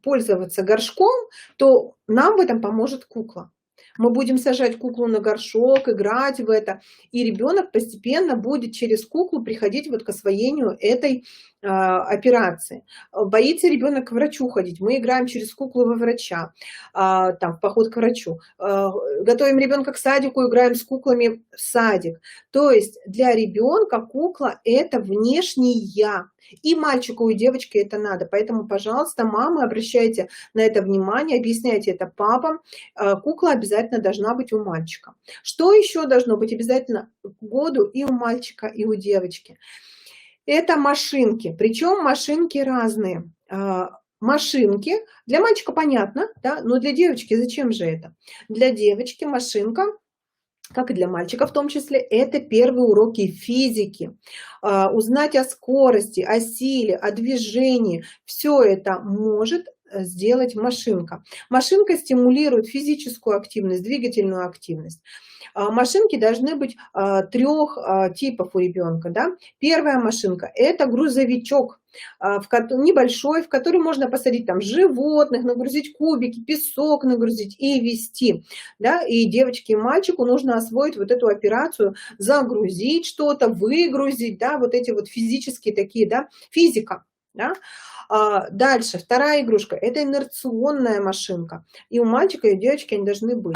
пользоваться горшком, то нам в этом поможет кукла. Мы будем сажать куклу на горшок, играть в это, и ребенок постепенно будет через куклу приходить вот к освоению этой операции. Боится ребенок к врачу ходить, мы играем через куклу во врача, там, в поход к врачу. Готовим ребенка к садику, играем с куклами в садик. То есть для ребенка кукла – это внешний я. И мальчику, и девочке это надо. Поэтому, пожалуйста, мамы, обращайте на это внимание, объясняйте это папам. Кукла обязательно должна быть у мальчика. Что еще должно быть обязательно к году и у мальчика, и у девочки? Это машинки, причем машинки разные. Машинки, для мальчика понятно, да, но для девочки зачем же это? Для девочки машинка, как и для мальчика в том числе, это первые уроки физики. Узнать о скорости, о силе, о движении, все это может сделать машинка. Машинка стимулирует физическую активность, двигательную активность. Машинки должны быть трех типов у ребенка. Да? Первая машинка – это грузовичок, небольшой, в который можно посадить там животных, нагрузить кубики, песок нагрузить и везти. Да? И девочке и мальчику нужно освоить вот эту операцию, загрузить что-то, выгрузить, да? Вот эти вот физические такие, да? Физика. Да? Дальше, вторая игрушка – это инерционная машинка. И у мальчика, и у девочки они должны быть.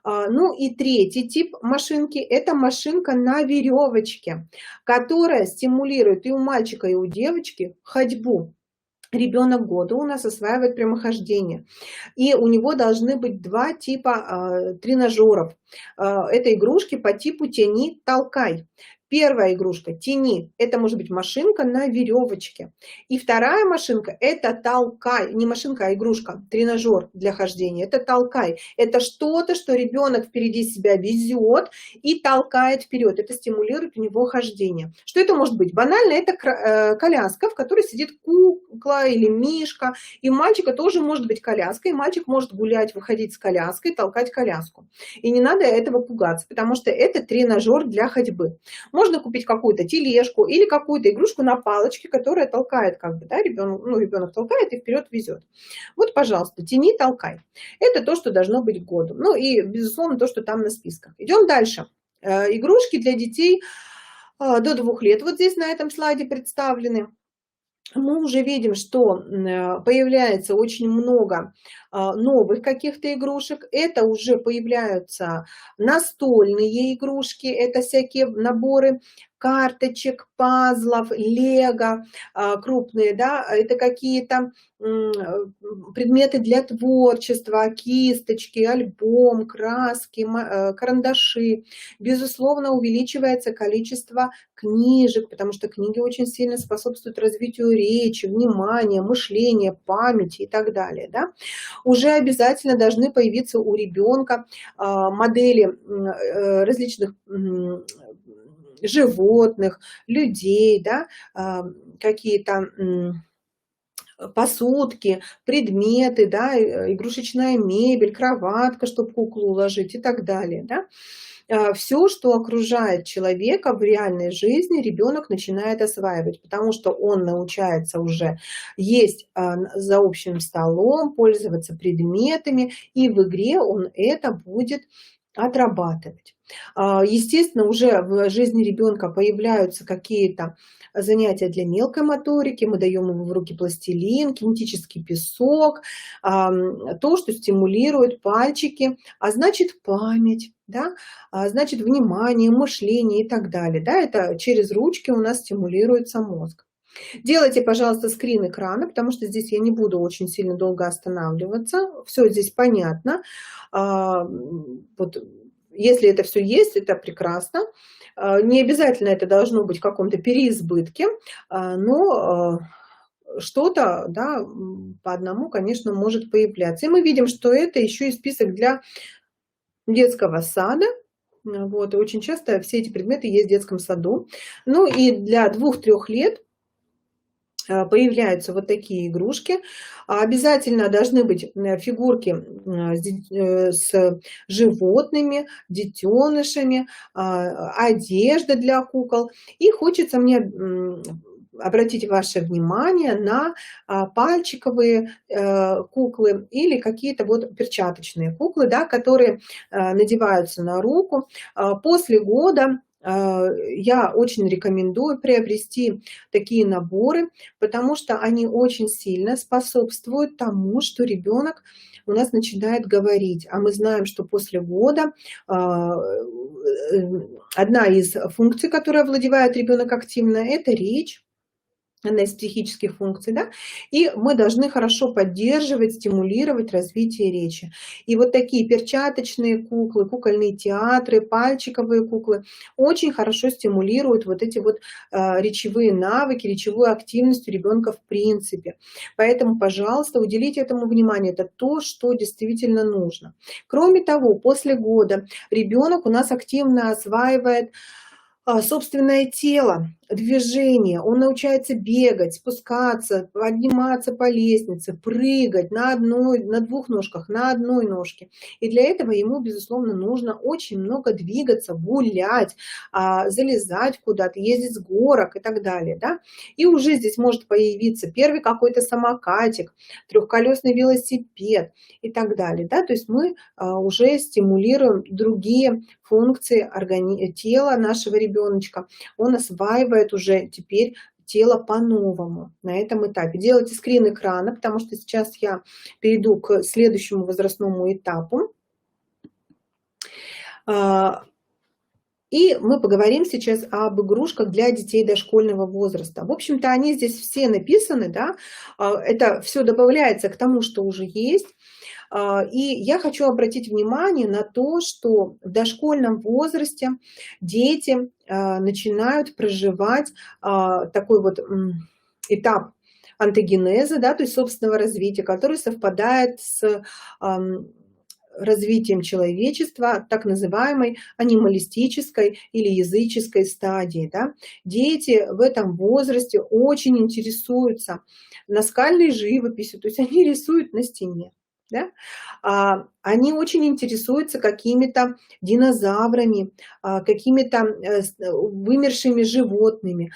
Ну и третий тип машинки – это машинка на веревочке, которая стимулирует и у мальчика, и у девочки ходьбу. Ребенок года у нас осваивает прямохождение. И у него должны быть два типа тренажеров. Это игрушки по типу «тяни, толкай». Первая игрушка «Тяни» – это может быть машинка на веревочке. И вторая машинка – это «Толкай». Не машинка, а игрушка, тренажер для хождения. Это «Толкай». Это что-то, что ребенок впереди себя везет и толкает вперед. Это стимулирует у него хождение. Что это может быть? Банально это коляска, в которой сидит кукла или мишка. И у мальчика тоже может быть коляска. И мальчик может гулять, выходить с коляской, толкать коляску. И не надо этого пугаться, потому что это тренажер для ходьбы. Можно купить какую-то тележку или какую-то игрушку на палочке, которая толкает, как бы, да, ребенок толкает и вперед везет. Вот, пожалуйста, тяни, толкай. Это то, что должно быть к году. Ну и, безусловно, то, что там на списках. Идем дальше. Игрушки для детей до 2 лет. Вот здесь на этом слайде представлены. Мы уже видим, что появляется очень много новых каких-то игрушек. Это уже появляются настольные игрушки, это всякие наборы карточек, пазлов, лего крупные, да, это какие-то предметы для творчества, кисточки, альбом, краски, карандаши. Безусловно, увеличивается количество книжек, потому что книги очень сильно способствуют развитию речи, внимания, мышления, памяти и так далее. Да? Уже обязательно должны появиться у ребенка модели различных животных, людей, да, какие-то посудки, предметы, да, игрушечная мебель, кроватка, чтобы куклу уложить и так далее. Да. Все, что окружает человека в реальной жизни, ребенок начинает осваивать, потому что он научается уже есть за общим столом, пользоваться предметами, и в игре он это будет отрабатывать. Естественно, уже в жизни ребенка появляются какие-то занятия для мелкой моторики, мы даем ему в руки пластилин, кинетический песок, то, что стимулирует пальчики, а значит память, да? Значит внимание, мышление и так далее. Да? Это через ручки у нас стимулируется мозг. Делайте, пожалуйста, скрин экрана, потому что здесь я не буду очень сильно долго останавливаться. Все здесь понятно. Вот, если это все есть, это прекрасно. Не обязательно это должно быть в каком-то переизбытке, но что-то, да, по одному, конечно, может появляться. И мы видим, что это еще и список для детского сада. Вот, и очень часто все эти предметы есть в детском саду. Ну и для 2-3 лет появляются вот такие игрушки. Обязательно должны быть фигурки с животными, детенышами, одежда для кукол. И хочется мне обратить ваше внимание на пальчиковые куклы или какие-то вот перчаточные куклы, да, которые надеваются на руку. После года я очень рекомендую приобрести такие наборы, потому что они очень сильно способствуют тому, что ребенок у нас начинает говорить. А мы знаем, что после года одна из функций, которой овладевает ребенок активно, это речь. Одна из психических функций, да, и мы должны хорошо поддерживать, стимулировать развитие речи. И вот такие перчаточные куклы, кукольные театры, пальчиковые куклы очень хорошо стимулируют вот эти вот речевые навыки, речевую активность у ребенка в принципе. Поэтому, пожалуйста, уделите этому внимание, это то, что действительно нужно. Кроме того, после года ребенок у нас активно осваивает собственное тело, движение, он научается бегать, спускаться, подниматься по лестнице, прыгать на двух ножках, на одной ножке. И для этого ему, безусловно, нужно очень много двигаться, гулять, залезать куда-то, ездить с горок и так далее. Да? И уже здесь может появиться первый какой-то самокатик, трехколесный велосипед и так далее. Да? То есть мы уже стимулируем другие функции тела нашего ребеночка. Он осваивает уже теперь тело по-новому на этом этапе. Делайте скрин экрана, потому что сейчас я перейду к следующему возрастному этапу. И мы поговорим сейчас об игрушках для детей дошкольного возраста. В общем-то, они здесь все написаны, да, это все добавляется к тому, что уже есть. И я хочу обратить внимание на то, что в дошкольном возрасте дети начинают проживать такой вот этап антогенеза, да, то есть собственного развития, который совпадает с развитием человечества, так называемой анималистической или языческой стадии. Да. Дети в этом возрасте очень интересуются наскальной живописью, то есть они рисуют на стене. Да? Они очень интересуются какими-то динозаврами, какими-то вымершими животными.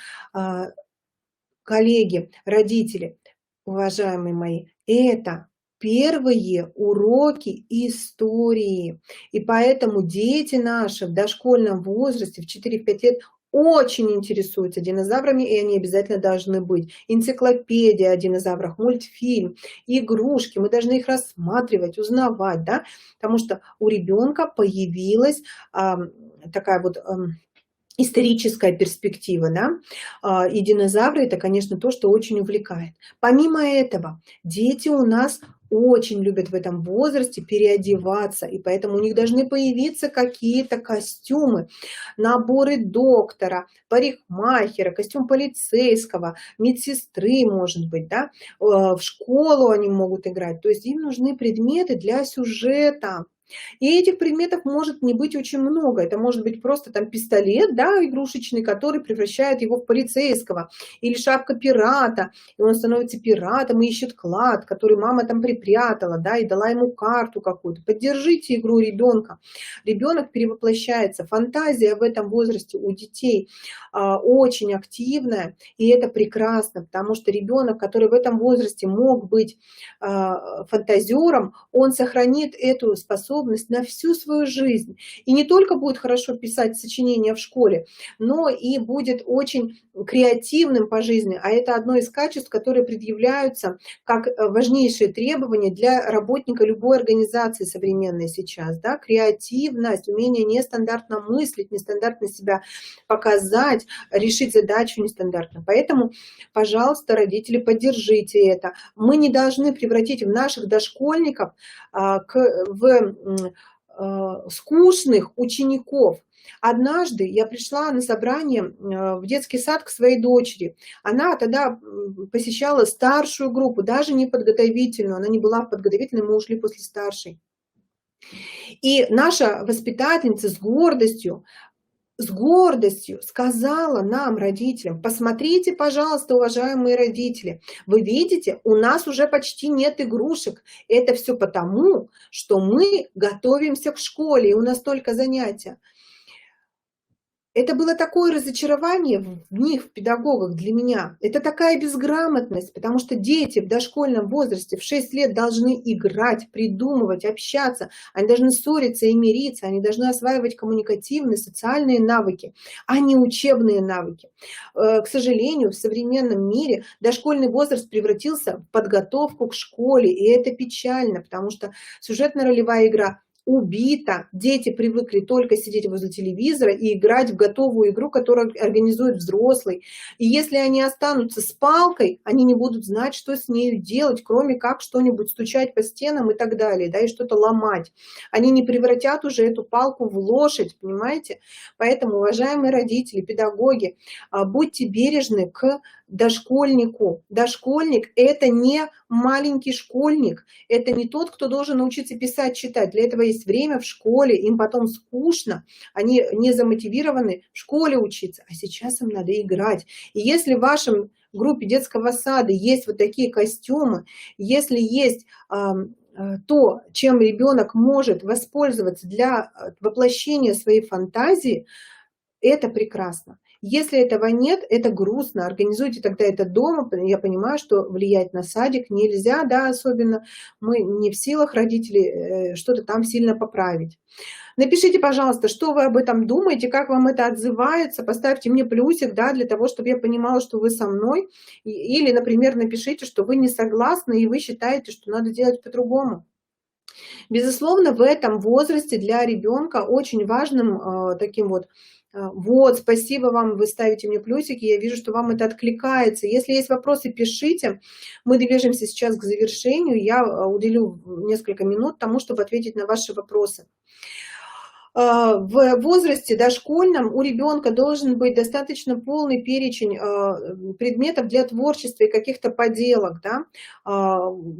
Коллеги, родители, уважаемые мои, это первые уроки истории. И поэтому дети наши в дошкольном возрасте, в 4-5 лет, очень интересуются динозаврами, и они обязательно должны быть. Энциклопедия о динозаврах, мультфильм, игрушки, мы должны их рассматривать, узнавать, да? Потому что у ребенка появилась такая вот историческая перспектива, да? И динозавры — это, конечно, то, что очень увлекает. Помимо этого, дети у нас очень любят в этом возрасте переодеваться, и поэтому у них должны появиться какие-то костюмы, наборы доктора, парикмахера, костюм полицейского, медсестры, может быть, да? В школу они могут играть, то есть им нужны предметы для сюжета. И этих предметов может не быть очень много. Это может быть просто там пистолет, да, игрушечный, который превращает его в полицейского. Или шапка пирата, и он становится пиратом и ищет клад, который мама там припрятала, да, и дала ему карту какую-то. Поддержите игру ребенка. Ребенок перевоплощается. Фантазия в этом возрасте у детей очень активная, и это прекрасно, потому что ребенок, который в этом возрасте мог быть фантазером, он сохранит эту способность на всю свою жизнь. И не только будет хорошо писать сочинения в школе, но и будет очень креативным по жизни. А это одно из качеств, которые предъявляются как важнейшие требования для работника любой организации современной сейчас. Да? Креативность, умение нестандартно мыслить, нестандартно себя показать, решить задачу нестандартно. Поэтому, пожалуйста, родители, поддержите это. Мы не должны превратить в наших дошкольников в скучных учеников. Однажды я пришла на собрание в детский сад к своей дочери. Она тогда посещала старшую группу, даже не подготовительную. Она не была в подготовительной, мы ушли после старшей. И наша воспитательница с гордостью сказала нам, родителям: посмотрите, пожалуйста, уважаемые родители, вы видите, у нас уже почти нет игрушек. Это все потому, что мы готовимся к школе, и у нас только занятия. Это было такое разочарование в них, в педагогах для меня. Это такая безграмотность, потому что дети в дошкольном возрасте в 6 лет должны играть, придумывать, общаться. Они должны ссориться и мириться, они должны осваивать коммуникативные, социальные навыки, а не учебные навыки. К сожалению, в современном мире дошкольный возраст превратился в подготовку к школе, и это печально, потому что сюжетно-ролевая игра убита. Дети привыкли только сидеть возле телевизора и играть в готовую игру, которую организует взрослый. И если они останутся с палкой, они не будут знать, что с нею делать, кроме как что-нибудь стучать по стенам и так далее, да, и что-то ломать. Они не превратят уже эту палку в лошадь, понимаете? Поэтому, уважаемые родители, педагоги, будьте бережны к дошкольнику. Дошкольник – это не маленький школьник, это не тот, кто должен научиться писать, читать. Для этого есть время в школе, им потом скучно, они не замотивированы в школе учиться, а сейчас им надо играть. И если в вашем группе детского сада есть вот такие костюмы, если есть то, чем ребенок может воспользоваться для воплощения своей фантазии, это прекрасно. Если этого нет, это грустно. Организуйте тогда это дома. Я понимаю, что влиять на садик нельзя, да, особенно мы не в силах родителей что-то там сильно поправить. Напишите, пожалуйста, что вы об этом думаете, как вам это отзывается. Поставьте мне плюсик, да, для того, чтобы я понимала, что вы со мной. Или, например, напишите, что вы не согласны и вы считаете, что надо делать по-другому. Безусловно, в этом возрасте для ребенка очень важным таким вот, спасибо вам, вы ставите мне плюсики, я вижу, что вам это откликается. Если есть вопросы, пишите. Мы движемся сейчас к завершению. Я уделю несколько минут тому, чтобы ответить на ваши вопросы. В возрасте дошкольном у ребенка должен быть достаточно полный перечень предметов для творчества и каких-то поделок. Да?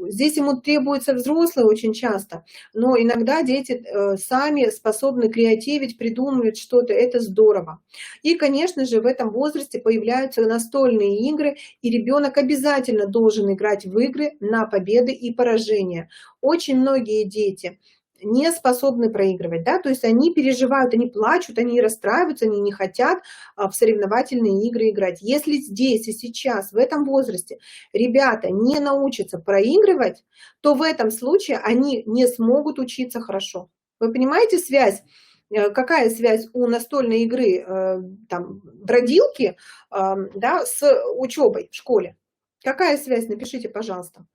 Здесь ему требуется взрослый очень часто, но иногда дети сами способны креативить, придумывать что-то, это здорово. И, конечно же, в этом возрасте появляются настольные игры, и ребенок обязательно должен играть в игры на победы и поражения. Очень многие дети не способны проигрывать, да, то есть они переживают, они плачут, они расстраиваются, они не хотят в соревновательные игры играть. Если здесь и сейчас, в этом возрасте, ребята не научатся проигрывать, то в этом случае они не смогут учиться хорошо. Вы понимаете связь? Какая связь у настольной игры, там, бродилки, да, с учебой в школе? Какая связь? Напишите, пожалуйста.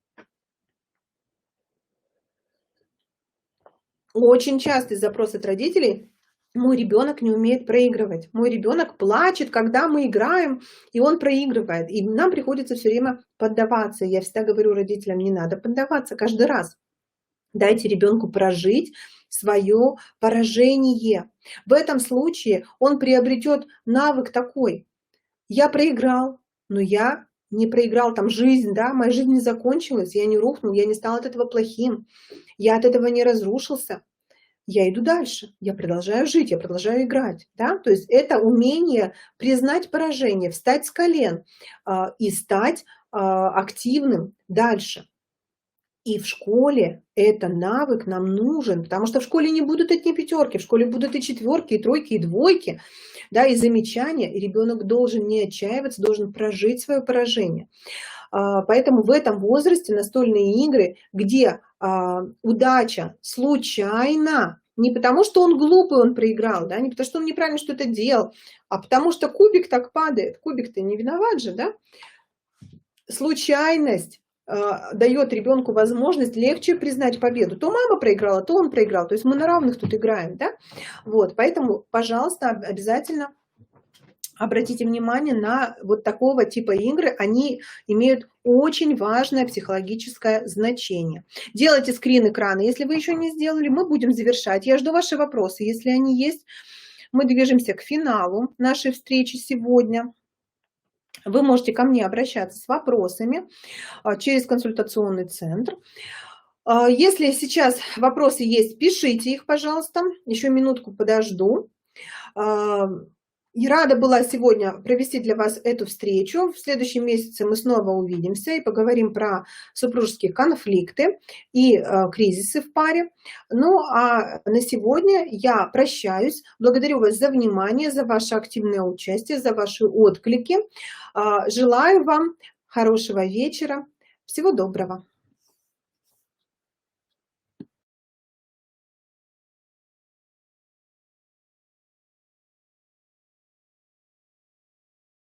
Очень частый запрос от родителей: мой ребенок не умеет проигрывать, мой ребенок плачет, когда мы играем, и он проигрывает. И нам приходится все время поддаваться. Я всегда говорю родителям: не надо поддаваться каждый раз. Дайте ребенку прожить свое поражение. В этом случае он приобретет навык такой: я проиграл, но я не проиграл там жизнь, да, моя жизнь не закончилась, я не рухнул, я не стал от этого плохим, я от этого не разрушился. Я иду дальше, я продолжаю жить, я продолжаю играть. Да? То есть это умение признать поражение, встать с колен и стать активным дальше. И в школе это навык нам нужен, потому что в школе не будут одни пятерки, в школе будут и четверки, и тройки, и двойки, да, и замечания. И ребенок должен не отчаиваться, должен прожить свое поражение. Поэтому в этом возрасте настольные игры, где удача случайно, не потому что он глупый, он проиграл, да, не потому что он неправильно что-то делал, а потому что кубик так падает. Кубик-то не виноват же, да? Случайность дает ребенку возможность легче признать победу. То мама проиграла, то он проиграл. То есть мы на равных тут играем, да? Вот, поэтому, пожалуйста, обязательно обратите внимание на вот такого типа игры, они имеют очень важное психологическое значение. Делайте скрин экрана, если вы еще не сделали, мы будем завершать. Я жду ваши вопросы, если они есть. Мы движемся к финалу нашей встречи сегодня. Вы можете ко мне обращаться с вопросами через консультационный центр. Если сейчас вопросы есть, пишите их, пожалуйста. Еще минутку подожду. И рада была сегодня провести для вас эту встречу. В следующем месяце мы снова увидимся и поговорим про супружеские конфликты и кризисы в паре. Ну а на сегодня я прощаюсь. Благодарю вас за внимание, за ваше активное участие, за ваши отклики. Желаю вам хорошего вечера. Всего доброго.